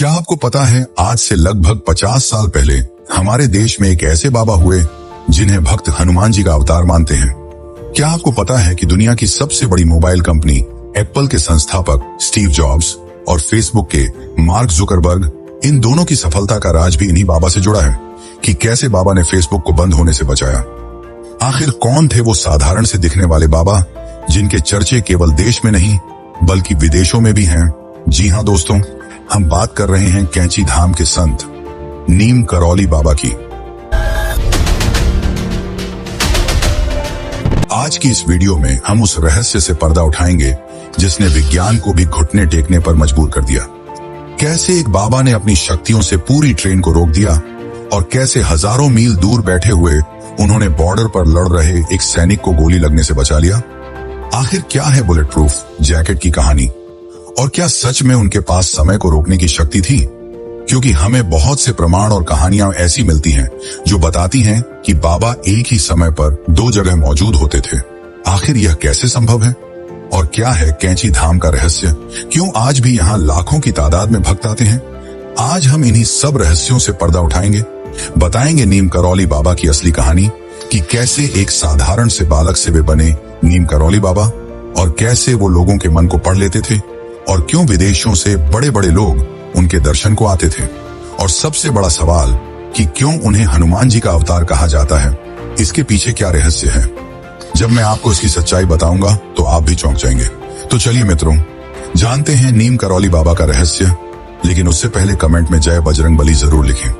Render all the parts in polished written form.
क्या आपको पता है आज से लगभग 50 साल पहले हमारे देश में एक ऐसे बाबा हुए जिन्हें भक्त हनुमान जी का अवतार मानते हैं। क्या आपको पता है कि दुनिया की सबसे बड़ी मोबाइल कंपनी एप्पल के संस्थापक स्टीव जॉब्स और फेसबुक के मार्क जुकरबर्ग, इन दोनों की सफलता का राज भी इन्हीं बाबा से जुड़ा है कि कैसे बाबा ने फेसबुक को बंद होने से बचाया। आखिर कौन थे वो साधारण से दिखने वाले बाबा जिनके चर्चे केवल देश में नहीं बल्कि विदेशों में भी हैं? जी हाँ दोस्तों, हम बात कर रहे हैं कैंची धाम के संत नीम करौली बाबा की। आज की इस वीडियो में हम उस रहस्य से पर्दा उठाएंगे जिसने विज्ञान को भी घुटने टेकने पर मजबूर कर दिया। कैसे एक बाबा ने अपनी शक्तियों से पूरी ट्रेन को रोक दिया और कैसे हजारों मील दूर बैठे हुए उन्होंने बॉर्डर पर लड़ रहे एक सैनिक को गोली लगने से बचा लिया। आखिर क्या है बुलेट प्रूफ जैकेट की कहानी, और क्या सच में उनके पास समय को रोकने की शक्ति थी? क्योंकि हमें बहुत से प्रमाण और कहानियां ऐसी मिलती हैं जो बताती हैं कि बाबा एक ही समय पर दो जगह मौजूद होते थे। आखिर यह कैसे संभव है और क्या है कैंची धाम का रहस्य? क्यों आज भी यहाँ लाखों की तादाद में भक्त आते हैं? आज हम इन्हीं सब रहस्यों से पर्दा उठाएंगे, बताएंगे नीम करौली बाबा की असली कहानी कि कैसे एक साधारण से बालक से वे बने नीम करौली बाबा, और कैसे वो लोगों के मन को पढ़ लेते थे, और क्यों विदेशों से बड़े बड़े लोग उनके दर्शन को आते थे। और सबसे बड़ा सवाल कि क्यों उन्हें हनुमान जी का अवतार कहा जाता है, इसके पीछे क्या रहस्य है? जब मैं आपको इसकी सच्चाई बताऊंगा तो आप भी चौंक जाएंगे। तो चलिए मित्रों, जानते हैं नीम करौली बाबा का रहस्य। लेकिन उससे पहले कमेंट में जय बजरंगबली जरूर लिखें।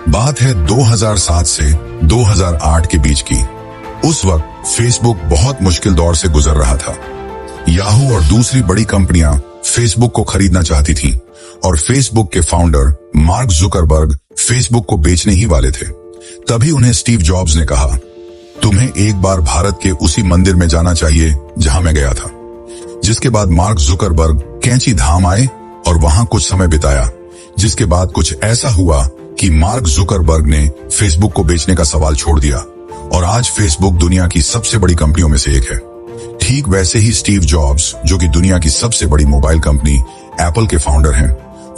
बात है 2007 से 2008 के बीच की। उस वक्त फेसबुक बहुत मुश्किल दौर से गुजर रहा था। याहू और दूसरी बड़ी कंपनियां फेसबुक को खरीदना चाहती थीं और फेसबुक के फाउंडर मार्क जुकरबर्ग फेसबुक को बेचने ही वाले थे। तभी उन्हें स्टीव जॉब्स ने कहा, तुम्हें एक बार भारत के उसी मंदिर में जाना चाहिए जहां मैं गया था। जिसके बाद मार्क जुकरबर्ग कैंची धाम आए और वहां कुछ समय बिताया। जिसके बाद कुछ ऐसा हुआ कि मार्क जुकरबर्ग ने फेसबुक को बेचने का सवाल छोड़ दिया और आज फेसबुक दुनिया की सबसे बड़ी कंपनियों में से एक है। ठीक वैसे ही स्टीव जॉब्स, जो कि दुनिया की सबसे बड़ी मोबाइल कंपनी एप्पल के फाउंडर हैं,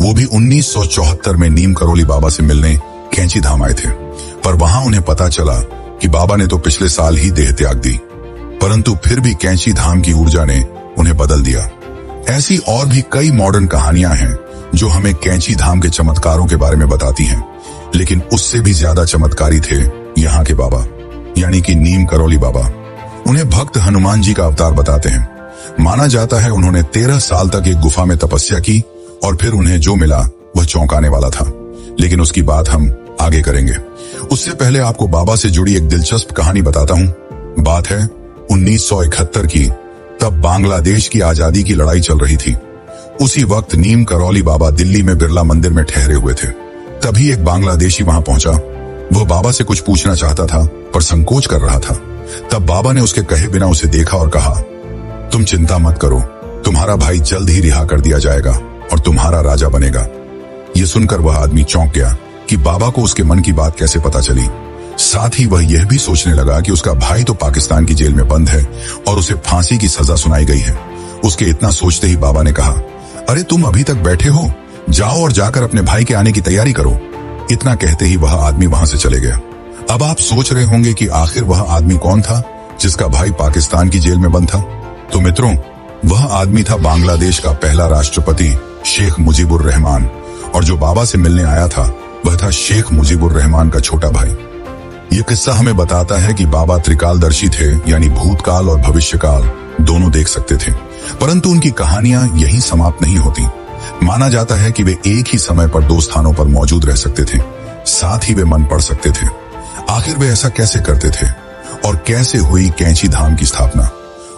वो भी 1974 में नीम करौली बाबा से मिलने कैंची धाम आए थे। पर वहां उन्हें पता चला कि बाबा ने तो पिछले साल ही देह त्याग दी, परंतु फिर भी कैंची धाम की ऊर्जा ने उन्हें बदल दिया। ऐसी और भी कई मॉडर्न कहानियां हैं जो हमें कैंची धाम के चमत्कारों के बारे में बताती हैं। लेकिन उससे भी ज्यादा चमत्कारी थे यहाँ के बाबा, यानी कि नीम करौली बाबा। उन्हें भक्त हनुमान जी का अवतार बताते हैं। माना जाता है उन्होंने 13 साल तक एक गुफा में तपस्या की और फिर उन्हें जो मिला वह चौंकाने वाला था। लेकिन उसकी बात हम आगे करेंगे। उससे पहले आपको बाबा से जुड़ी एक दिलचस्प कहानी बताता हूँ। बात है 1971 की। तब बांग्लादेश की आजादी की लड़ाई चल रही थी। उसी वक्त नीम करौली बाबा दिल्ली में बिरला मंदिर में ठहरे हुए थे। तभी एक बांग्लादेशी वहां पहुंचा। वह बाबा से कुछ पूछना चाहता था पर संकोच कर रहा था। तब बाबा ने उसके कहे बिना उसे देखा और कहा, तुम चिंता मत करो, तुम्हारा भाई जल्द ही रिहा कर दिया जाएगा और तुम्हारा राजा बनेगा। ये सुनकर वह आदमी चौंक गया कि बाबा को उसके मन की बात कैसे पता चली। साथ ही वह यह भी सोचने लगा कि उसका भाई तो पाकिस्तान की जेल में बंद है और उसे फांसी की सजा सुनाई गई है। उसके इतना सोचते ही बाबा ने कहा, अरे तुम अभी तक बैठे हो, जाओ और जाकर अपने भाई के आने की तैयारी करो। इतना कहते ही वह आदमी वहां से चले गया। अब आप सोच रहे होंगे कि आखिर वह आदमी कौन था जिसका भाई पाकिस्तान की जेल में बंद था? तो मित्रों, वह आदमी था बांग्लादेश का पहला राष्ट्रपति शेख मुजीबुर रहमान, और जो बाबा से मिलने आया था वह था शेख मुजीबुर रहमान का छोटा भाई। यह किस्सा हमें बताता है कि बाबा त्रिकालदर्शी थे, यानी भूतकाल और भविष्यकाल दोनों देख सकते थे। परंतु उनकी कहानियां यहीं समाप्त नहीं होती। माना जाता है कि वे एक ही समय पर दो स्थानों पर मौजूद रह सकते थे, साथ ही वे मन पढ़ सकते थे। आखिर वे ऐसा कैसे करते थे और कैसे हुई कैंची धाम की स्थापना?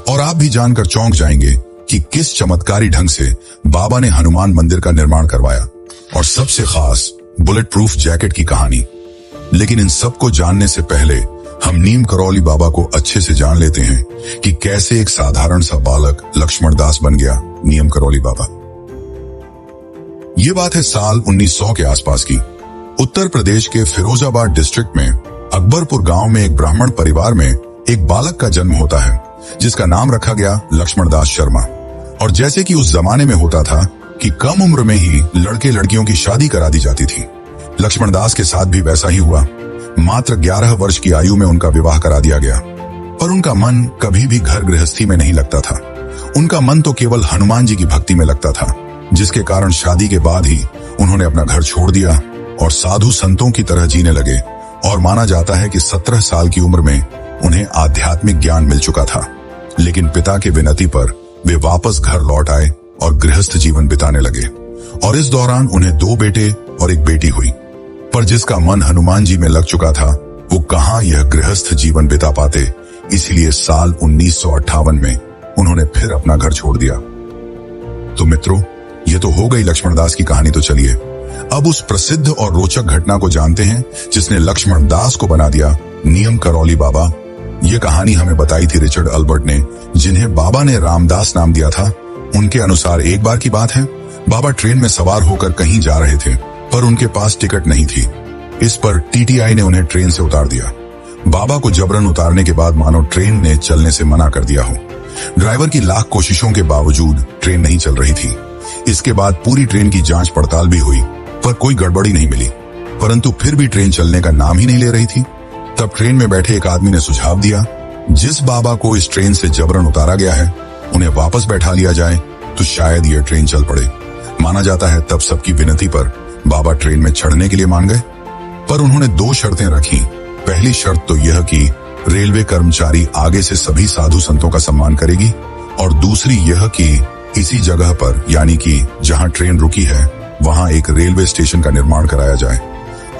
और आप भी जानकर चौंक जाएंगे कि किस चमत्कारी ढंग से बाबा ने हनुमान मंदिर का निर्माण करवाया। और सबसे खास बुलेट प्रूफ जैकेट की कहानी। लेकिन इन सब को जानने से पहले हम नीम करौली बाबा को अच्छे से जान लेते हैं कि कैसे एक साधारण सा बालक लक्ष्मण दास बन गया नीम करौली बाबा। ये बात है साल 1900 के आसपास की। उत्तर प्रदेश के फिरोजाबाद डिस्ट्रिक्ट में अकबरपुर गांव में एक ब्राह्मण परिवार में एक बालक का जन्म होता है जिसका नाम रखा गया लक्ष्मण दास शर्मा। और जैसे कि उस जमाने में होता था कि कम उम्र में ही लड़के लड़कियों की शादी करा दी जाती थी, लक्ष्मण दास के साथ भी वैसा ही हुआ। मात्र 11 वर्ष की आयु में उनका विवाह करा दिया गया। पर उनका मन कभी भी घर गृहस्थी में नहीं लगता था। उनका मन तो केवल हनुमान जी की भक्ति में लगता था, जिसके कारण शादी के बाद ही उन्होंने अपना घर छोड़ दिया और साधु संतों की तरह जीने लगे। और माना जाता है कि 17 साल की उम्र में उन्हें आध्यात्मिक ज्ञान मिल चुका था। लेकिन पिता के विनती पर वे वापस घर लौट आए और गृहस्थ जीवन बिताने लगे। और इस दौरान उन्हें 2 बेटे और एक बेटी हुई। पर जिसका मन हनुमान जी में लग चुका था वो कहां यह गृहस्थ जीवन बिता पाते, इसलिए साल 1958 में उन्होंने फिर अपना घर छोड़ दिया। तो मित्रों, ये तो हो गई लक्ष्मण दास की कहानी। तो चलिए अब उस प्रसिद्ध और रोचक घटना को जानते हैं जिसने लक्ष्मण दास को बना दिया नीम करौली बाबा। ये कहानी हमें बताई थी रिचर्ड अल्बर्ट ने, जिन्हें बाबा ने रामदास नाम दिया था। उनके अनुसार एक बार की बात है, बाबा ट्रेन में सवार होकर कहीं जा रहे थे, पर उनके पास टिकट नहीं थी। इस पर टीटीआई ने उन्हें ट्रेन से उतार दिया। बाबा को जबरन उतारने के बाद मानो ट्रेन ने चलने से मना कर दिया हो। ड्राइवर की लाख कोशिशों के बावजूद ट्रेन नहीं चल रही थी। इसके बाद पूरी ट्रेन की जांच पड़ताल भी हुई, पर कोई गड़बड़ी नहीं मिली। परंतु फिर भी ट्रेन चलने का नाम ही नहीं ले रही थी। तब ट्रेन में बैठे एक आदमी ने सुझाव दिया, जिस बाबा को इस ट्रेन से जबरन उतारा गया है उन्हें वापस बैठा लिया जाए तो शायद यह ट्रेन चल पड़े। माना जाता है तब सबकी विनती पर बाबा ट्रेन में चढ़ने के लिए मान गए। पर उन्होंने 2 शर्तें रखी। पहली शर्त तो यह कि रेलवे कर्मचारी आगे से सभी साधु संतों का सम्मान करेगी, और दूसरी यह कि इसी जगह पर, यानी कि जहां ट्रेन रुकी है वहां एक रेलवे स्टेशन का निर्माण कराया जाए।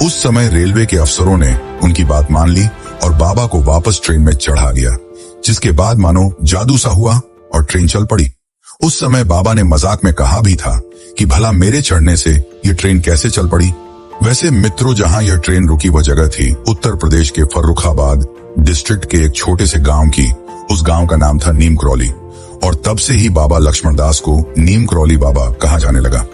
उस समय रेलवे के अफसरों ने उनकी बात मान ली और बाबा को वापस ट्रेन में चढ़ा लिया, जिसके बाद मानो जादू सा हुआ और ट्रेन चल पड़ी। उस समय बाबा ने मजाक में कहा भी था कि भला मेरे चढ़ने से ये ट्रेन कैसे चल पड़ी। वैसे मित्रों, जहां यह ट्रेन रुकी वह जगह थी उत्तर प्रदेश के फर्रुखाबाद डिस्ट्रिक्ट के एक छोटे से गांव की। उस गांव का नाम था नीम करौली, और तब से ही बाबा लक्ष्मण दास को नीम करौली बाबा कहा जाने लगा।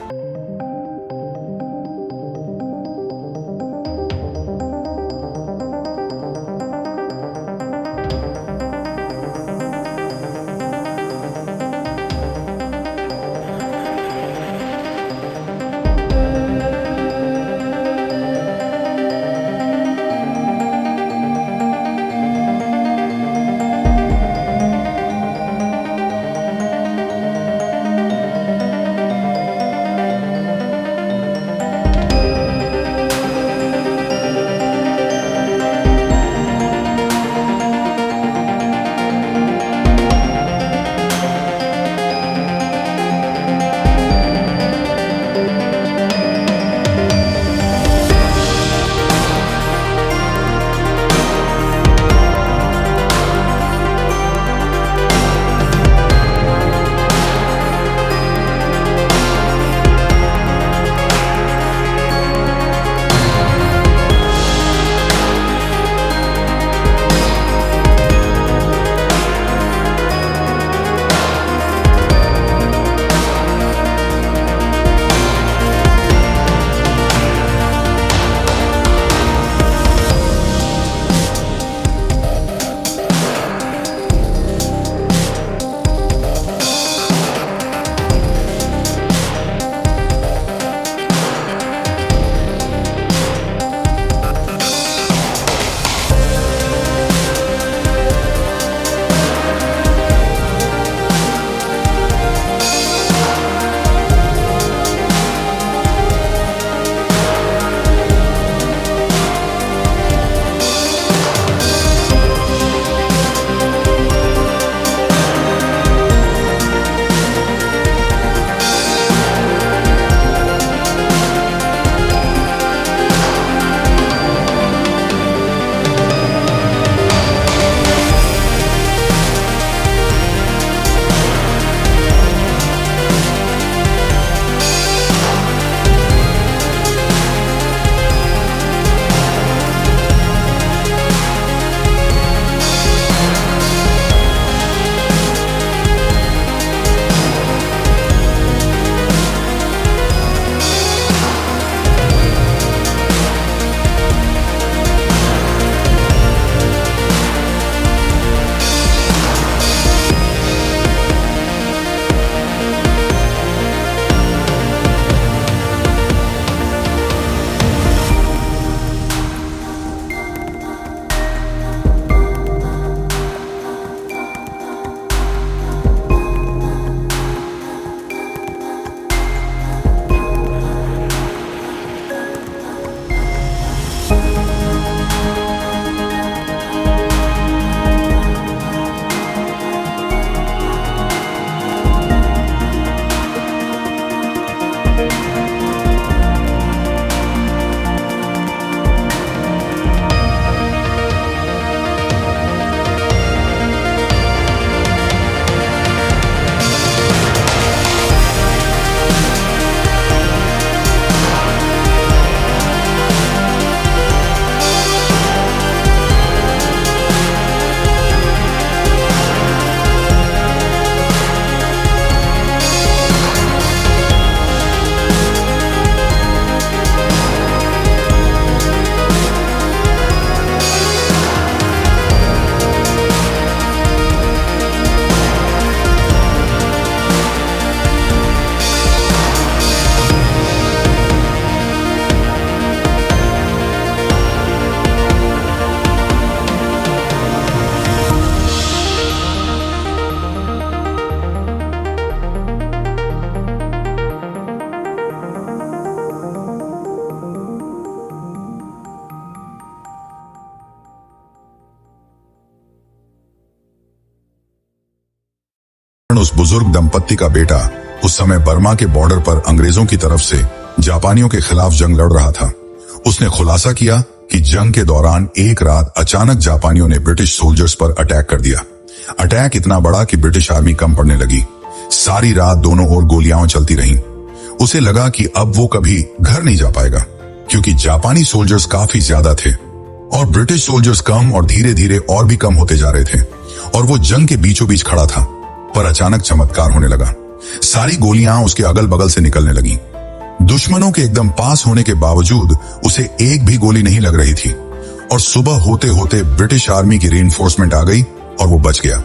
उस बुजुर्ग दंपत्ति का बेटा उस समय बर्मा के बॉर्डर पर अंग्रेजों की तरफ से जापानियों के खिलाफ जंग लड़ रहा था। उसने खुलासा किया कि जंग के दौरान एक रात अचानक जापानियों ने ब्रिटिश सोल्जर्स पर अटैक कर दिया। अटैक इतना बड़ा कि ब्रिटिश आर्मी कम पड़ने लगी। सारी रात दोनों ओर गोलियां चलती रहीं। उसे लगा कि अब वो कभी घर नहीं जा पाएगा, क्योंकि जापानी सोल्जर्स काफी ज्यादा थे और ब्रिटिश सोल्जर्स कम और धीरे धीरे और भी कम होते जा रहे थे और वो जंग के बीचों बीच खड़ा था। पर अचानक चमत्कार होने लगा। सारी गोलियां उसके अगल बगल से निकलने लगी। दुश्मनों के एकदम पास होने के बावजूद उसे एक भी गोली नहीं लग रही थी और सुबह होते होते ब्रिटिश आर्मी की रीइंफोर्समेंट आ गई और वो बच गया।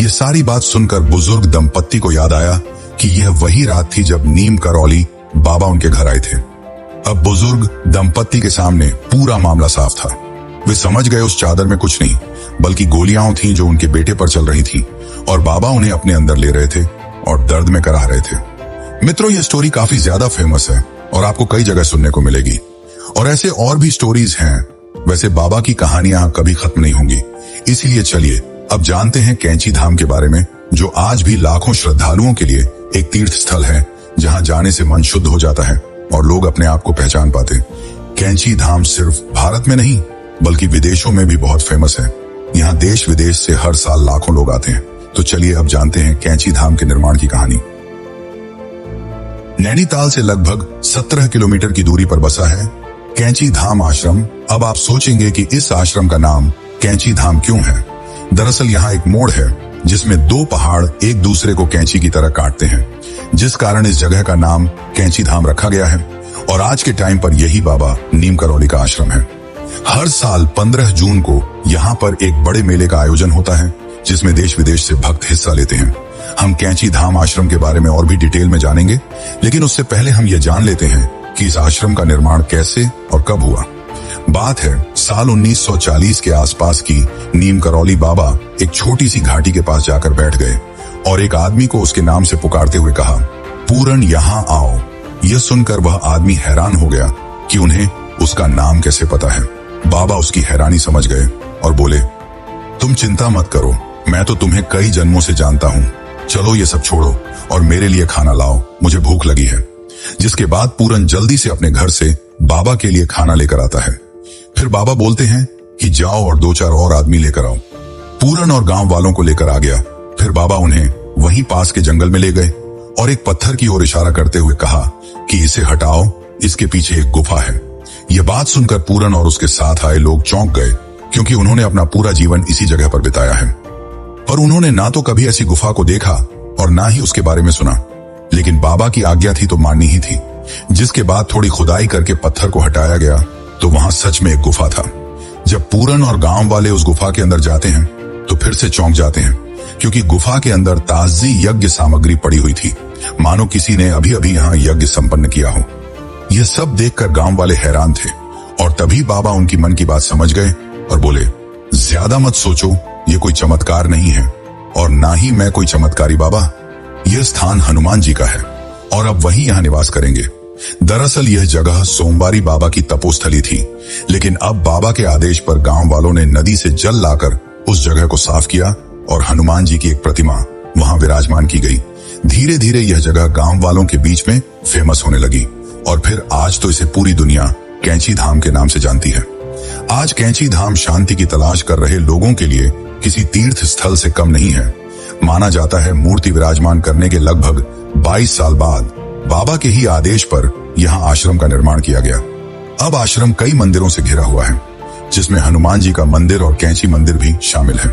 ये सारी बात सुनकर बुजुर्ग दंपत्ति को याद आया कि यह वही रात थी जब नीम करौली बाबा उनके घर आए थे। अब बुजुर्ग दंपत्ति के सामने पूरा मामला साफ था। वे समझ गए उस चादर में कुछ नहीं बल्कि गोलियां थीं जो उनके बेटे पर चल रही थी और बाबा उन्हें अपने अंदर ले रहे थे और दर्द में कराह रहे थे। मित्रों, यह स्टोरी काफी ज्यादा फेमस है और आपको कई जगह सुनने को मिलेगी और ऐसे और भी स्टोरीज हैं। वैसे बाबा की कहानियां कभी खत्म नहीं होंगी। इसीलिए चलिए अब जानते हैं कैंची धाम के बारे में, जो आज भी लाखों श्रद्धालुओं के लिए एक तीर्थ स्थल है जहां जाने से मन शुद्ध हो जाता है और लोग अपने आप को पहचान पाते। कैंची धाम सिर्फ भारत में नहीं बल्कि विदेशों में भी बहुत फेमस है। यहाँ देश विदेश से हर साल लाखों लोग आते हैं। तो चलिए अब जानते हैं कैंची धाम के निर्माण की कहानी। नैनीताल से लगभग 17 किलोमीटर की दूरी पर बसा है कैंची धाम आश्रम। अब आप सोचेंगे कि इस आश्रम का नाम कैंची धाम क्यों है। दरअसल यहाँ एक मोड़ है जिसमें दो पहाड़ एक दूसरे को कैंची की तरह काटते हैं, जिस कारण इस जगह का नाम कैंची धाम रखा गया है। और आज के टाइम पर यही बाबा नीम करौली का आश्रम है। हर साल 15 जून को यहाँ पर एक बड़े मेले का आयोजन होता है जिसमें देश विदेश से भक्त हिस्सा लेते हैं। हम कैंची धाम आश्रम के बारे में और भी डिटेल में जानेंगे, लेकिन उससे पहले हम ये जान लेते हैं कि इस आश्रम का निर्माण कैसे और कब हुआ। बात है साल 1940 के आसपास की। नीम करौली बाबा एक छोटी सी घाटी के पास जाकर बैठ गए और एक आदमी को उसके नाम से पुकारते हुए कहा, पूरन यहाँ आओ। यह सुनकर वह आदमी हैरान हो गया कि उन्हें उसका नाम कैसे पता है। बाबा उसकी हैरानी समझ गए और बोले, तुम चिंता मत करो, मैं तो तुम्हें कई जन्मों से जानता हूँ। चलो ये सब छोड़ो और मेरे लिए खाना लाओ, मुझे भूख लगी है। जिसके बाद पूरन जल्दी से अपने घर से बाबा के लिए खाना लेकर आता है। फिर बाबा बोलते हैं कि जाओ और 2-4 और आदमी लेकर आओ। पूरन और गांव वालों को लेकर आ गया। फिर बाबा उन्हें वहीं पास के जंगल में ले गए और एक पत्थर की ओर इशारा करते हुए कहा कि इसे हटाओ, इसके पीछे एक गुफा है। यह बात सुनकर पूरन और उसके साथ आए लोग चौंक गए, क्योंकि उन्होंने अपना पूरा जीवन इसी जगह पर बिताया है। पर उन्होंने ना तो कभी ऐसी गुफा को देखा और ना ही उसके बारे में सुना। लेकिन बाबा की आज्ञा थी तो माननी ही थी। जिसके बाद थोड़ी खुदाई करके पत्थर को हटाया गया तो वहां सच में एक गुफा था। जब पूरन और गांव वाले उस गुफा के अंदर जाते हैं तो फिर से चौंक जाते हैं, क्योंकि गुफा के अंदर ताजी यज्ञ सामग्री पड़ी हुई थी, मानो किसी ने अभी अभी यहाँ यज्ञ संपन्न किया हो। यह सब देखकर गांव वाले हैरान थे और तभी बाबा उनकी मन की बात समझ गए और बोले, ज्यादा मत सोचो, ये कोई चमत्कार नहीं है और ना ही मैं कोई चमत्कारी बाबा। यह स्थान हनुमान जी का है और अब वही यहाँ निवास करेंगे। दरअसल यह जगह सोमवारी बाबा की तपोस्थली थी, लेकिन अब बाबा के आदेश पर गांव वालों ने नदी से जल लाकर उस जगह को साफ किया और हनुमान जी की एक प्रतिमा वहां विराजमान की गई। धीरे धीरे यह जगह गांव वालों के बीच में फेमस होने लगी और फिर आज तो इसे पूरी दुनिया कैंची धाम के नाम से जानती है। आज कैंची धाम शांति की तलाश कर रहे लोगों के लिए किसी तीर्थ स्थल से कम नहीं है। माना जाता है मूर्ति विराजमान करने के लगभग 22 साल बाद बाबा के ही आदेश पर यहाँ आश्रम का निर्माण किया गया। अब आश्रम कई मंदिरों से घिरा हुआ है, जिसमें हनुमान जी का मंदिर और कैंची मंदिर भी शामिल है।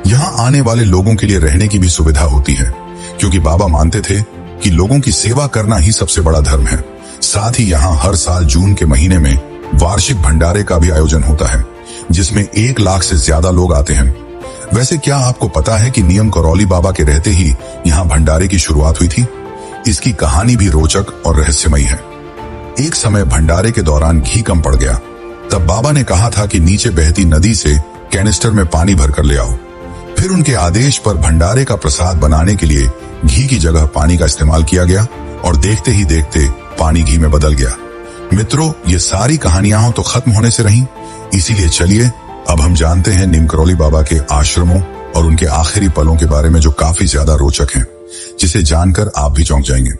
यहाँ आने वाले लोगों के लिए रहने की भी सुविधा होती है, क्योंकि बाबा मानते थे कि लोगों की सेवा करना ही सबसे बड़ा धर्म है। साथ ही यहाँ हर साल जून के महीने में वार्षिक भंडारे का भी आयोजन होता है, जिसमें 1 लाख से ज्यादा लोग आते हैं। वैसे क्या आपको पता है कि नीम करौली बाबा के रहते ही यहाँ भंडारे की शुरुआत हुई थी? इसकी कहानी भी रोचक और रहस्यमयी है। एक समय भंडारे के दौरान घी कम पड़ गया। तब बाबा ने कहा था कि नीचे बहती नदी से कैनिस्टर में पानी भरकर ले आओ। फिर उनके आदेश पर भंडारे का प्रसाद बनाने के लिए घी की जगह पानी का इस्तेमाल किया गया और देखते ही देखते पानी घी में बदल गया। मित्रों, ये सारी कहानियां तो खत्म होने से रहीं, इसीलिए चलिए अब हम जानते हैं नीम करौली बाबा के आश्रमों और उनके आखिरी पलों के बारे में जो काफी ज्यादा रोचक हैं, जिसे जानकर आप भी चौंक जाएंगे।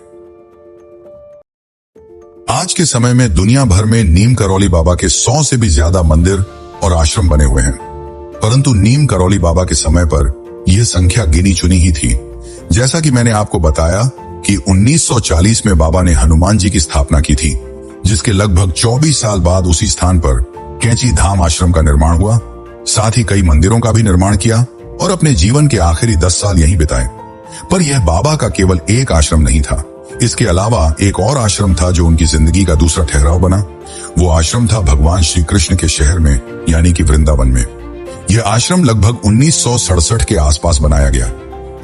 आज के समय में दुनिया भर में नीम करौली बाबा के 100 से भी ज्यादा मंदिर और आश्रम बने हुए हैं, परंतु नीम करौली बाबा के समय पर यह संख्या गिनी चुनी ही थी। जैसा कि मैंने आपको बताया कि 1940 में बाबा ने हनुमान जी की स्थापना की थी, जिसके लगभग 24 साल बाद उसी स्थान पर कैंची धाम आश्रम का निर्माण हुआ। साथ ही कई मंदिरों का भी निर्माण किया और अपने जीवन के आखिरी 10 साल यहीं बिताए। पर यह बाबा का केवल एक आश्रम नहीं था, इसके अलावा एक और आश्रम था जो उनकी जिंदगी का दूसरा ठहराव बना। वो आश्रम था भगवान श्री कृष्ण के शहर में, यानी कि वृंदावन में। यह आश्रम लगभग 1967 के आसपास बनाया गया।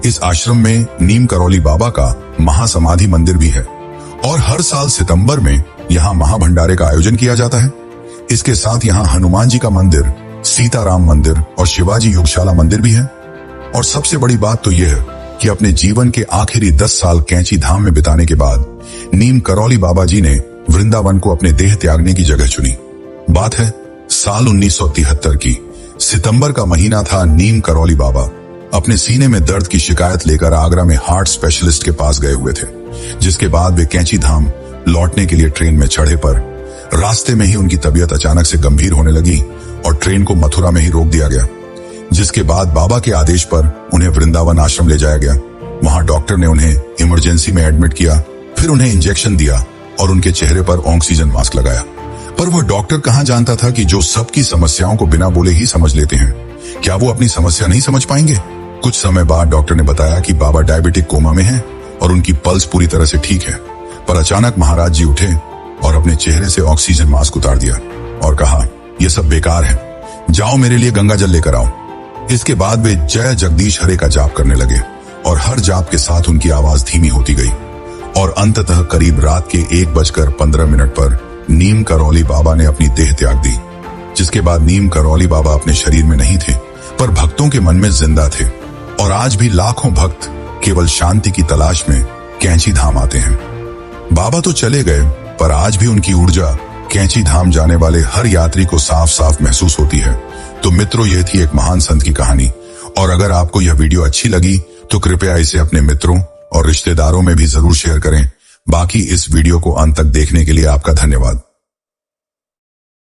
इस आश्रम में नीम करौली बाबा का महासमाधि मंदिर भी है और हर साल सितंबर में यहाँ महाभंडारे का आयोजन किया जाता है। इसके साथ यहाँ हनुमान जी का मंदिर, सीताराम मंदिर और शिवाजी योगशाला मंदिर भी है। और सबसे बड़ी बात तो यह है कि अपने जीवन के आखिरी 10 साल कैंची धाम में बिताने के बाद नीम करौली बाबा जी ने वृंदावन को अपने देह त्यागने की जगह चुनी। बात है साल 1973 की। सितंबर का महीना था। नीम करौली बाबा अपने सीने में दर्द की शिकायत लेकर आगरा में हार्ट स्पेशलिस्ट के पास गए हुए थे, जिसके बाद वे कैंची धाम लौटने के लिए ट्रेन में चढ़े, पर रास्ते में ही उनकी तबीयत अचानक से गंभीर होने लगी और ट्रेन को मथुरा में ही रोक दिया गया। जिसके बाद बाबा के आदेश पर उन्हें वृंदावन आश्रम ले जाया गया। वहां डॉक्टर ने उन्हें इमरजेंसी में एडमिट किया, फिर उन्हें इंजेक्शन दिया और उनके चेहरे पर ऑक्सीजन मास्क लगाया। पर वह डॉक्टर कहां जानता था कि जो सबकी समस्याओं को बिना बोले ही समझ लेते हैं, क्या वो अपनी समस्या नहीं समझ पाएंगे। कुछ समय बाद डॉक्टर ने बताया कि बाबा डायबिटिक कोमा में हैं और उनकी पल्स पूरी तरह से ठीक है। पर अचानक महाराज जी उठे और अपने चेहरे से ऑक्सीजन मास्क उतार दिया और कहा, यह सब बेकार है, जाओ मेरे लिए गंगा जल लेकर आओ। इसके बाद वे जय जगदीश हरे का जाप करने लगे और हर जाप के साथ उनकी आवाज धीमी होती गई और अंततः करीब रात के 1:15 पर नीम करौली बाबा ने अपनी देह त्याग दी। जिसके बाद नीम करौली बाबा अपने शरीर में नहीं थे, पर भक्तों के मन में जिंदा थे और आज भी लाखों भक्त केवल शांति की तलाश में कैंची धाम आते हैं। बाबा तो चले गए, पर आज भी उनकी ऊर्जा कैंची धाम जाने वाले हर यात्री को साफ साफ महसूस होती है। तो मित्रों, यह थी एक महान संत की कहानी और अगर आपको यह वीडियो अच्छी लगी तो कृपया इसे अपने मित्रों और रिश्तेदारों में भी जरूर शेयर करें। बाकी इस वीडियो को अंत तक देखने के लिए आपका धन्यवाद।